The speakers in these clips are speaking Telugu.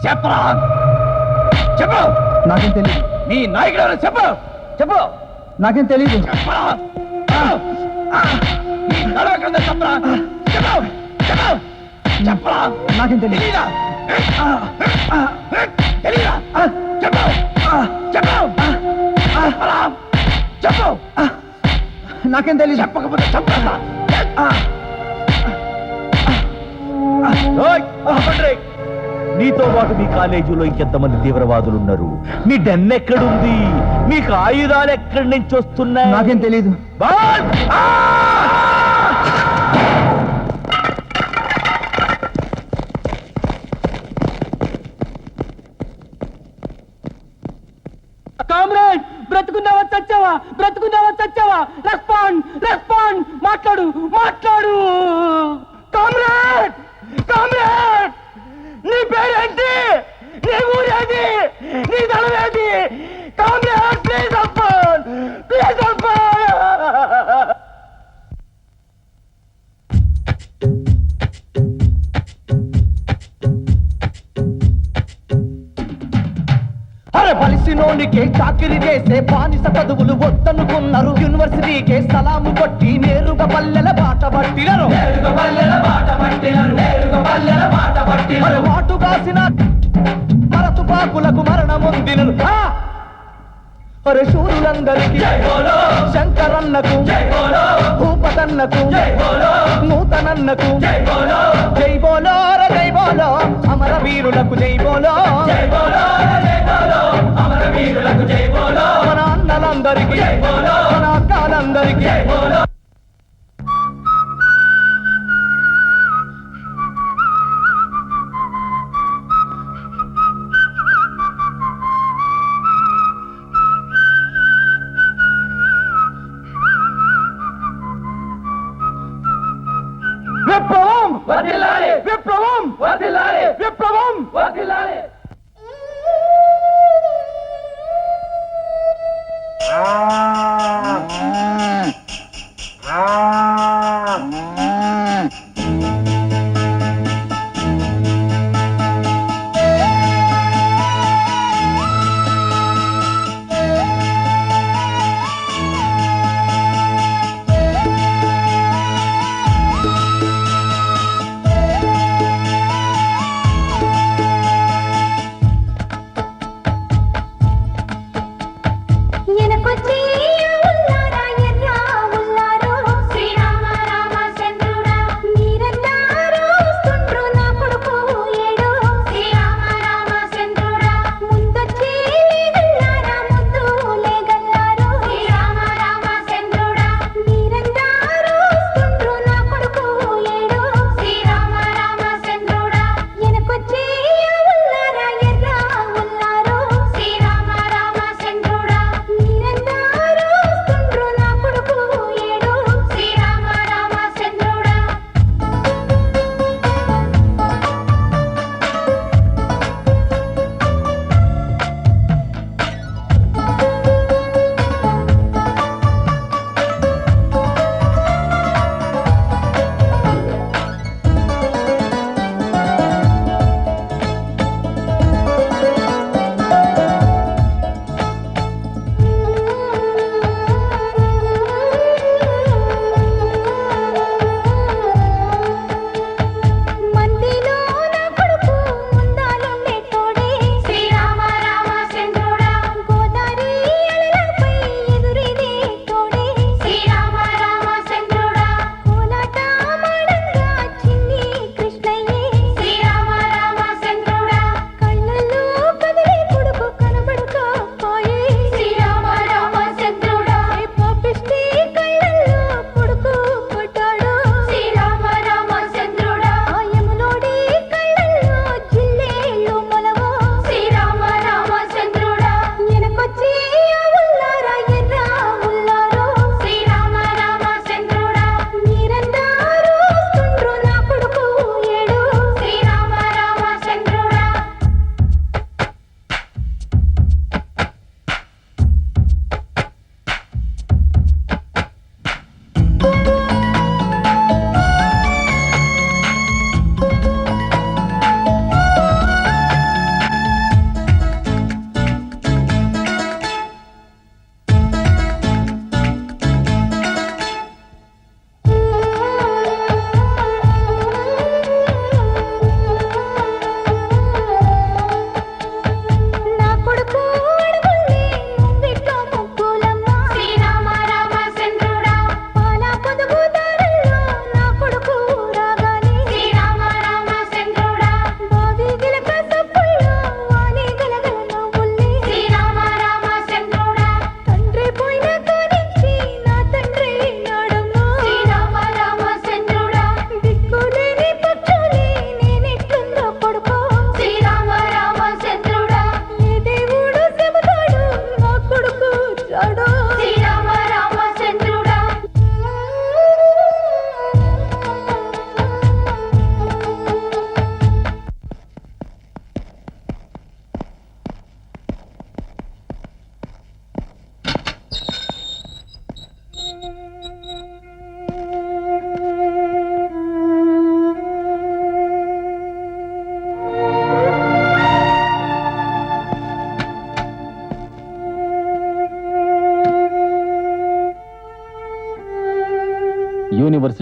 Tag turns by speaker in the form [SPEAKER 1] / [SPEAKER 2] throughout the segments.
[SPEAKER 1] చెప్పరా చెప్పు.
[SPEAKER 2] నాకేం తెలియదు.
[SPEAKER 1] నీ నాయకుడు చెప్పు చెప్పు.
[SPEAKER 2] నాకేం తెలియదు.
[SPEAKER 1] చెప్పరా నీ నడవకుండా చెప్పరా చెప్పు చెప్పు చెప్పరా.
[SPEAKER 2] నాకేం తెలియదు.
[SPEAKER 1] తెలీదా తెలీదా చెప్పు చెప్పు చెప్పరా చెప్పు.
[SPEAKER 2] నాకేం తెలియదు.
[SPEAKER 1] చెప్పకపోతే చెప్పరా.
[SPEAKER 3] నీతో పాటు మీ కాలేజీలో ఇంకెంతమంది తీవ్రవాదులు ఉన్నారు? మీ డెన్ ఎక్కడుంది? మీకు ఆయుధాలు ఎక్కడి నుంచి వస్తున్నాయి?
[SPEAKER 2] నాకేం తెలియదు.
[SPEAKER 4] కామ్రేడ్, బ్రతుకున్నావా చచ్చావా? బ్రతుకున్నావా చచ్చావా? Respond respond. మాట్లాడు మాట్లాడు. కామ్రేడ్ కామ్రేడ్, నీ పేరేంటి? నీ ఊరేది? నీ దళమేది? Comrade please respond please respond.
[SPEAKER 2] అరే బలిసినోనికే చాకిరి చేసే బానిస చదువులు వద్దనుకున్నారు. యూనివర్సిటీకే సలాము కొట్టి నేరుగా పల్లెల బాట పట్టినరు. అరే వాటు కాసిన మరతుపాకులకు మరణమొందినరు. అరే శూరులందరికీ శంకరన్నకు, భూపతన్నకు, నూతనన్నకు జై బోలో ర జై బోలో. అమర వీరులకు జై బోలో. మన అన్నలందరికీ, మన అక్కలందరికీ
[SPEAKER 1] విప్లవం వర్ధిల్లాలి విప్లవం వర్ధిల్లాలి విప్లవం వర్ధిల్లాలి.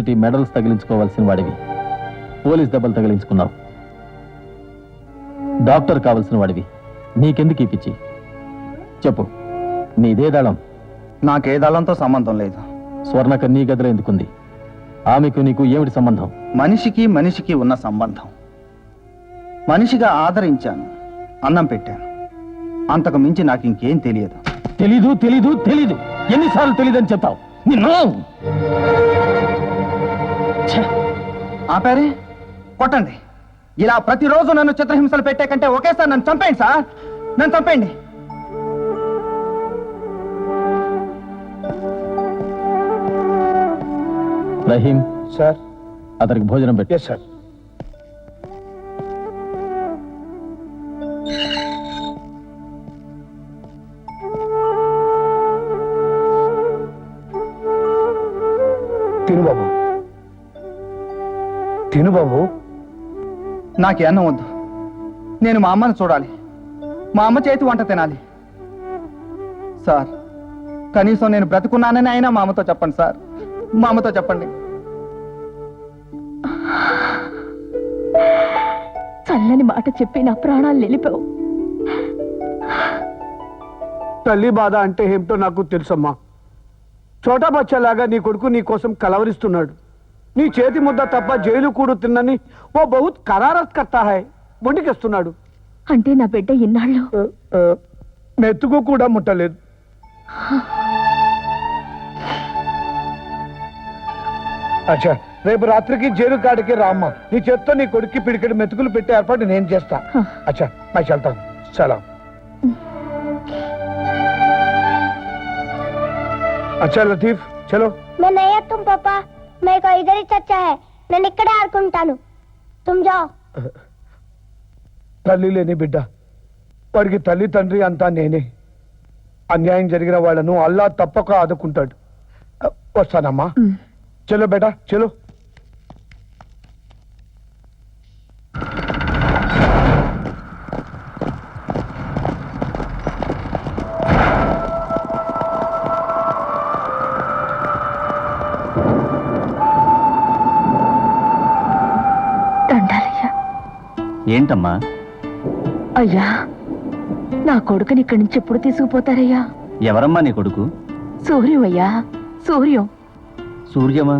[SPEAKER 5] యూనివర్సిటీ మెడల్స్ తగిలించుకోవాల్సిన వాడివి పోలీస్ దెబ్బలు తగిలించుకున్నావు. డాక్టర్ కావాల్సిన వాడివి నీకెందుకు ఈ పిచ్చి? చెప్పు, నీదే దళం?
[SPEAKER 2] నాకే దళంతో సంబంధం లేదు.
[SPEAKER 5] స్వర్ణక నీ గదిలో ఎందుకుంది? ఆమెకు నీకు ఏమిటి సంబంధం?
[SPEAKER 2] మనిషికి మనిషికి ఉన్న సంబంధం. మనిషిగా ఆదరించాను, అన్నం పెట్టాను. అంతకు మించి నాకు ఇంకేం తెలియదు.
[SPEAKER 5] తెలీదు తెలీదు తెలీదు ఎన్నిసార్లు తెలీదని చెప్తావు? నిన్ను
[SPEAKER 2] ఆపారే, కొట్టండి. ఇలా ప్రతిరోజు నన్ను చిత్రహింసలు పెట్టే కంటే ఒకేసారి నన్ను చంపేయండి సార్, నన్ను చంపేయండి.
[SPEAKER 5] రహీం
[SPEAKER 1] సార్.
[SPEAKER 5] అతనికి భోజనం పెట్టు.
[SPEAKER 1] Yes sir. తిను బాబు, తిను బాబు.
[SPEAKER 2] నాకు అన్నం వద్దు. నేను మా అమ్మని చూడాలి, మా అమ్మ చేతి వంట తినాలి. సార్, కనీసం నేను బ్రతుకున్నానని అయినా మా అమ్మతో చెప్పండి సార్, మా అమ్మతో చెప్పండి.
[SPEAKER 6] చల్లని మాట చెప్పి నా ప్రాణాలు నిలిపావు.
[SPEAKER 1] తల్లి బాధ అంటే ఏమిటో నాకు తెలుసమ్మా. చోటా బచ్చాలాగా నీ కొడుకు నీ కోసం కలవరిస్తున్నాడు. నీ చేతి ముద్ద తప్ప జైలు కూడు తిన్నని ఓ బహుత్ కరారత్ కర్తా హై మొండికేస్తున్నాడు.
[SPEAKER 6] అంటే నా బిడ్డ ఇన్నాళ్ళు
[SPEAKER 1] మెతుకు కూడా ముట్టలేదు. అచ్చా, రేపు రాత్రికి జైలు కాడికి రామ్మ. నీ చేత్తో నీ కొడుక్కి పిడికెడు మెతుకులు పెట్టే ఏర్పాటు నేను చేస్తా. అచ్చా, मैं चलता हूं. सलाम. अच्छा लतीफ, चलो.
[SPEAKER 7] मैं नहीं आता तुम पापा, मेरे को इधर ही चचा है. నేను ఇక్కడే ఆడుకుంటాను. तुम जाओ.
[SPEAKER 1] తల్లి లేని బిడ్డ, వాడికి తల్లి తండ్రి అంతా నేనే. అన్యాయం జరిగిన వాళ్ళను అల్లా తప్పక ఆదుకుంటాడు. వస్తానమ్మా. చలో బేటా, చలో.
[SPEAKER 6] దండాలయ్యా.
[SPEAKER 5] ఏంటమ్మా?
[SPEAKER 6] అయ్యా, నా కొడుకుని ఇక్కడి నుంచి ఎప్పుడు తీసుకుపోతారయ్యా?
[SPEAKER 5] ఎవరమ్మా నీ కొడుకు?
[SPEAKER 6] సూర్యం అయ్యా, సూర్యం.
[SPEAKER 5] సూర్యమా?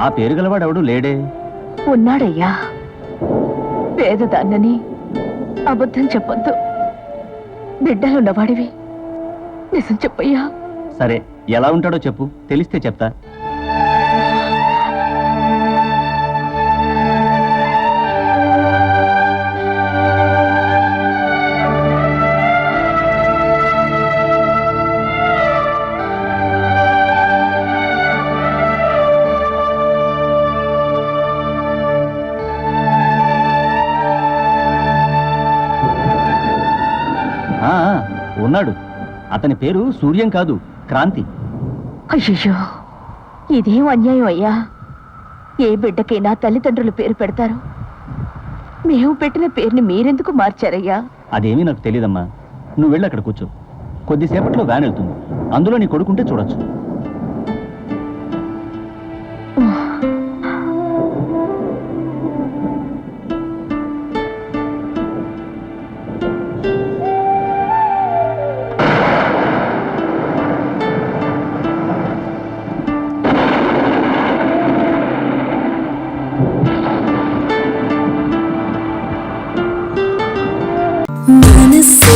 [SPEAKER 5] ఆ పేరు గలవాడెవడు లేడే?
[SPEAKER 6] ఉన్నాడయ్యా. పేదదాన్నని అబద్ధం చెప్పొద్దు. బిడ్డలున్నవాడివి, నిజం చెప్పయ్యా.
[SPEAKER 5] సరే, ఎలా ఉంటాడో చెప్పు, తెలిస్తే చెప్తా. ఉన్నాడు. అతని పేరు సూర్యం కాదు, క్రాంతి.
[SPEAKER 6] అయ్యో, ఇదేం అన్యాయం అయ్యా. ఏ బిడ్డకైనా తల్లిదండ్రుల పేరు పెడతారు. మేము పెట్టిన పేరుని మీరెందుకు మార్చారయ్యా?
[SPEAKER 5] అదేమీ నాకు తెలియదమ్మా. నువ్వు వెళ్ళి అక్కడ కూర్చో. కొద్దిసేపట్లో వ్యాన్ వెళ్తుంది, అందులో నీ కొడుకుంటే చూడొచ్చు.
[SPEAKER 8] మనసే